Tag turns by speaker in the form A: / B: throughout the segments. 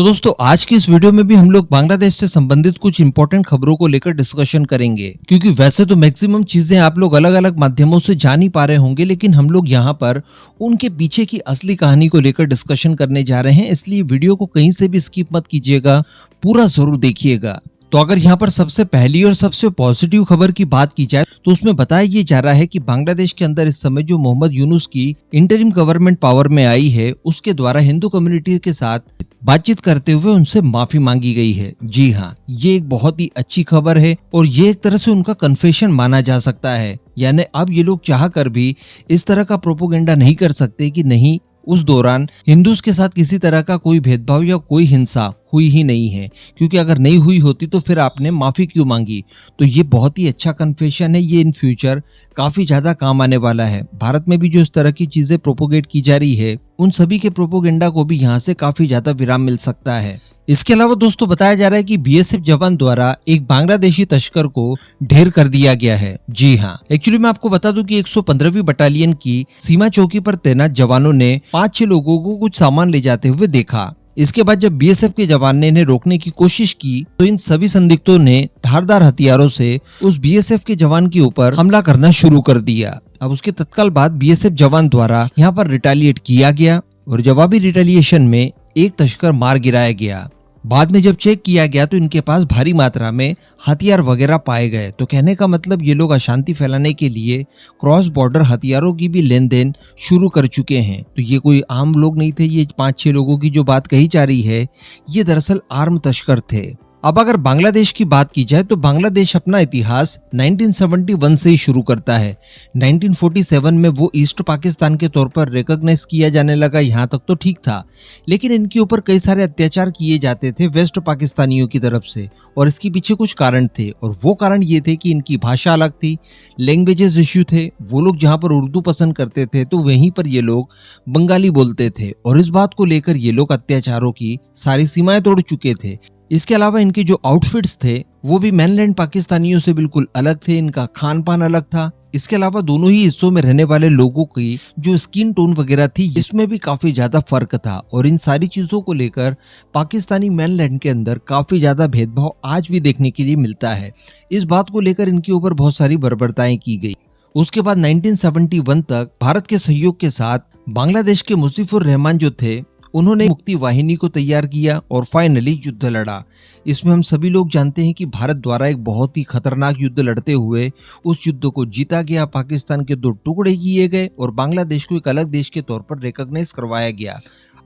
A: तो दोस्तों आज की इस वीडियो में भी हम लोग बांग्लादेश से संबंधित कुछ इंपॉर्टेंट खबरों को लेकर डिस्कशन करेंगे, क्योंकि वैसे तो मैक्सिमम चीजें आप लोग अलग अलग माध्यमों से जान ही पा रहे होंगे, लेकिन हम लोग यहाँ पर उनके पीछे की असली कहानी को लेकर डिस्कशन करने जा रहे हैं। इसलिए वीडियो को कहीं से भी स्किप मत कीजिएगा, पूरा जरूर देखिएगा। तो अगर यहाँ पर सबसे पहली और सबसे पॉजिटिव खबर की बात की जाए तो उसमें बताया ये जा रहा है कि बांग्लादेश के अंदर इस समय जो मोहम्मद यूनुस की इंटरिम गवर्नमेंट पावर में आई है, उसके द्वारा हिंदू कम्युनिटी के साथ बातचीत करते हुए उनसे माफी मांगी गई है। जी हाँ, ये एक बहुत ही अच्छी खबर है और ये एक तरह से उनका कन्फेशन माना जा सकता है। यानी अब ये लोग चाह कर भी इस तरह का प्रोपोगेंडा नहीं कर सकते कि नहीं, उस दौरान हिंदूज के साथ किसी तरह का कोई भेदभाव या कोई हिंसा हुई ही नहीं है, क्योंकि अगर नहीं हुई होती तो फिर आपने माफी क्यों मांगी। तो ये बहुत ही अच्छा कन्फेशन है, ये इन फ्यूचर काफी ज्यादा काम आने वाला है। भारत में भी जो इस तरह की चीजें प्रोपोगेट की जा रही है, उन सभी के प्रोपोगेंडा को भी यहाँ से काफी ज्यादा विराम मिल सकता है। इसके अलावा दोस्तों बताया जा रहा है कि बीएसएफ जवान द्वारा एक बांग्लादेशी तस्कर को ढेर कर दिया गया है। जी हाँ, एक्चुअली मैं आपको बता दूं कि 115वीं बटालियन की सीमा चौकी पर तैनात जवानों ने 5-6 लोगों को कुछ सामान ले जाते हुए देखा। इसके बाद जब बीएसएफ के जवान ने इन्हें रोकने की कोशिश की तो इन सभी संदिग्धों ने धारदार हथियारों से उस बीएसएफ के जवान के ऊपर हमला करना शुरू कर दिया। अब उसके तत्काल बाद बीएसएफ जवान द्वारा यहाँ पर रिटेलिएट किया गया और जवाबी रिटेलिएशन में एक तस्कर मार गिराया गया। बाद में जब चेक किया गया तो इनके पास भारी मात्रा में हथियार वगैरह पाए गए। तो कहने का मतलब ये लोग अशांति फैलाने के लिए क्रॉस बॉर्डर हथियारों की भी लेन देन शुरू कर चुके हैं। तो ये कोई आम लोग नहीं थे, ये 5-6 लोगों की जो बात कही जा रही है, ये दरअसल आर्म तस्कर थे। अब अगर बांग्लादेश की बात की जाए तो बांग्लादेश अपना इतिहास 1971 से ही शुरू करता है। 1947 में वो ईस्ट पाकिस्तान के तौर पर रिकॉग्नाइज किया जाने लगा, यहाँ तक तो ठीक था, लेकिन इनके ऊपर कई सारे अत्याचार किए जाते थे वेस्ट पाकिस्तानियों की तरफ से, और इसके पीछे कुछ कारण थे। और वो कारण ये थे कि इनकी भाषा अलग थी, लैंग्वेजेस इश्यू थे। वो लोग जहाँ पर उर्दू पसंद करते थे तो वहीं पर ये लोग बंगाली बोलते थे, और इस बात को लेकर ये लोग अत्याचारों की सारी सीमाएं तोड़ चुके थे। इसके अलावा इनके जो आउटफिट्स थे वो भी मेनलैंड पाकिस्तानियों से बिल्कुल अलग थे, इनका खान पान अलग था। इसके अलावा दोनों ही हिस्सों में रहने वाले लोगों की जो स्किन टोन वगैरह थी, इसमें भी काफी ज्यादा फर्क था। और इन सारी चीजों को लेकर पाकिस्तानी मेनलैंड के अंदर काफी ज्यादा भेदभाव आज भी देखने के लिए मिलता है। इस बात को लेकर इनके ऊपर बहुत सारी बर्बरताएं की गई। उसके बाद 1971 तक भारत के सहयोग के साथ बांग्लादेश के मुजीबुर रहमान जो थे, उन्होंने मुक्ति वाहिनी को तैयार किया और फाइनली युद्ध लड़ा। इसमें हम सभी लोग जानते हैं कि भारत द्वारा एक बहुत ही खतरनाक युद्ध लड़ते हुए उस युद्ध को जीता गया। पाकिस्तान के 2 टुकड़े किए गए और बांग्लादेश को एक अलग देश के तौर पर रिकॉग्नाइज करवाया गया।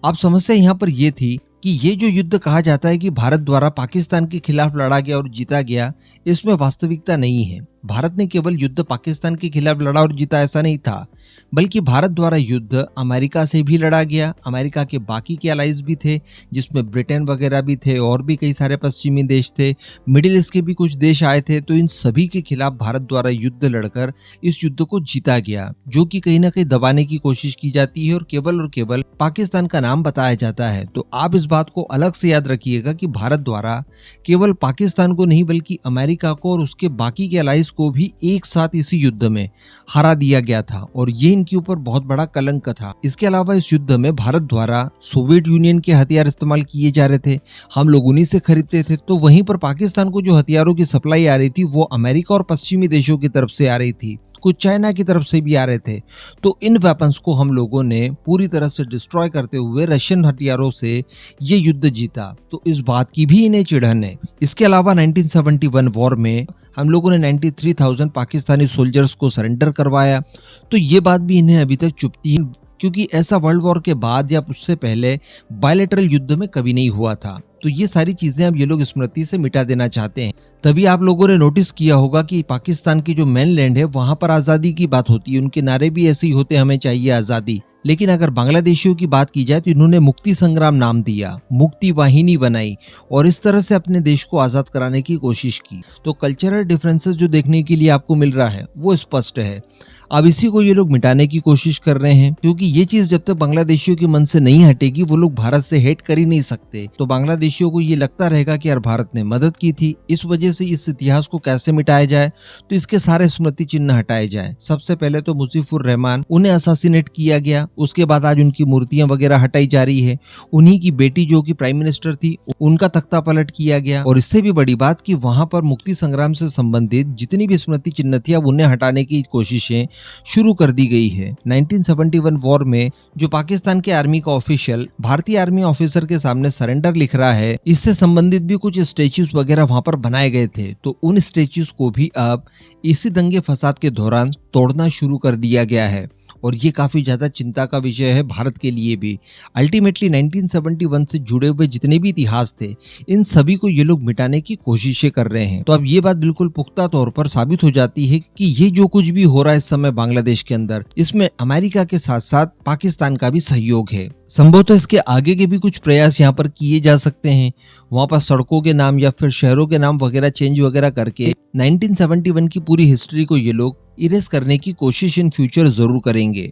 A: अब समस्या यहाँ पर यह थी कि ये जो युद्ध कहा जाता है कि भारत द्वारा पाकिस्तान के खिलाफ लड़ा गया और जीता गया, इसमें वास्तविकता नहीं है। भारत ने केवल युद्ध पाकिस्तान के खिलाफ लड़ा और जीता ऐसा नहीं था, बल्कि भारत द्वारा युद्ध अमेरिका से भी लड़ा गया। अमेरिका के बाकी के अलाइज भी थे, जिसमें ब्रिटेन वगैरह भी थे और भी कई सारे पश्चिमी देश थे, मिडिल ईस्ट के भी कुछ देश आए थे। तो इन सभी के खिलाफ भारत द्वारा युद्ध लड़कर इस युद्ध को जीता गया, जो कि कहीं ना कहीं दबाने की कोशिश की जाती है और केवल पाकिस्तान का नाम बताया जाता है। तो आप इस बात को अलग से याद रखिएगा कि भारत द्वारा केवल पाकिस्तान को नहीं बल्कि अमेरिका को और उसके बाकी के अलाइज को भी एक साथ इसी युद्ध में हरा दिया गया था, और ये इनके ऊपर बहुत बड़ा कलंक था। इसके अलावा इस युद्ध में भारत द्वारा सोवियत यूनियन के हथियार इस्तेमाल किए जा रहे थे, हम लोग उन्हीं से खरीदते थे। तो वहीं पर पाकिस्तान को जो हथियारों की सप्लाई आ रही थी वो अमेरिका और पश्चिमी देशों की तरफ से आ रही थी, कुछ चाइना की तरफ से भी आ रहे थे। तो इन वेपन्स को हम लोगों ने पूरी तरह से डिस्ट्रॉय करते हुए रशियन हथियारों से ये युद्ध जीता। तो इस बात की भी इन्हें चिढ़न है। इसके अलावा 1971 वॉर में हम लोगों ने 93,000 पाकिस्तानी सोल्जर्स को सरेंडर करवाया। तो ये बात भी इन्हें अभी तक चुभती है, क्योंकि ऐसा वर्ल्ड वॉर के बाद या उससे पहले बायलैटरल युद्ध में कभी नहीं हुआ था। तो ये सारी चीजें अब ये लोग स्मृति से मिटा देना चाहते हैं। तभी आप लोगों ने नोटिस किया होगा कि पाकिस्तान की जो मेनलैंड है वहां पर आजादी की बात होती है, उनके नारे भी ऐसे ही होते, हमें चाहिए आजादी। लेकिन अगर बांग्लादेशियों की बात की जाए तो इन्होंने मुक्ति संग्राम नाम दिया, मुक्ति वाहिनी बनाई और इस तरह से अपने देश को आजाद कराने की कोशिश की। तो कल्चरल डिफरेंसेस जो देखने के लिए आपको मिल रहा है वो स्पष्ट है। अब इसी को ये लोग मिटाने की कोशिश कर रहे हैं, क्योंकि ये चीज जब तक बांग्लादेशियों के मन से नहीं हटेगी वो लोग भारत से हेट कर ही नहीं सकते। तो बांग्लादेशियों को ये लगता रहेगा कि यार भारत ने मदद की थी, इस वजह से इस इतिहास को कैसे मिटाया जाए, तो इसके सारे स्मृति चिन्ह हटाए जाए। सबसे पहले तो मुजीबुर रहमान, उन्हें असासिनेट किया गया, उसके बाद आज उनकी मूर्तियां वगैरह हटाई जा रही है। उन्हीं की बेटी जो कि प्राइम मिनिस्टर थी, उनका तख्ता पलट किया गया। और इससे भी बड़ी बात कि वहां पर मुक्ति संग्राम से संबंधित जितनी भी स्मृति चिन्ह थी अब उन्हें हटाने की कोशिशें शुरू कर दी गई है। 1971 वॉर में जो पाकिस्तान के आर्मी का ऑफिशियल भारतीय आर्मी ऑफिसर के सामने सरेंडर लिख रहा है, इससे संबंधित भी कुछ स्टेच्यूज वगैरह वहां पर बनाए गए थे। तो उन स्टेच्यूज को भी अब इसी दंगे फसाद के दौरान तोड़ना शुरू कर दिया गया है और ये काफी ज्यादा चिंता का विषय है भारत के लिए भी। अल्टीमेटली 1971 से जुड़े हुए जितने भी इतिहास थे, इन सभी को ये लोग मिटाने की कोशिशें कर रहे हैं। तो अब ये बात बिल्कुल पुख्ता तौर पर साबित हो जाती है कि ये जो कुछ भी हो रहा है इस समय बांग्लादेश के अंदर, इसमें अमेरिका के साथ साथ पाकिस्तान का भी सहयोग है। संभवतः इसके आगे के भी कुछ प्रयास यहाँ पर किए जा सकते हैं। वहाँ पर सड़कों के नाम या फिर शहरों के नाम वगैरह चेंज वगैरह करके 1971 की पूरी हिस्ट्री को ये लोग इरेज करने की कोशिश इन फ्यूचर जरूर करेंगे।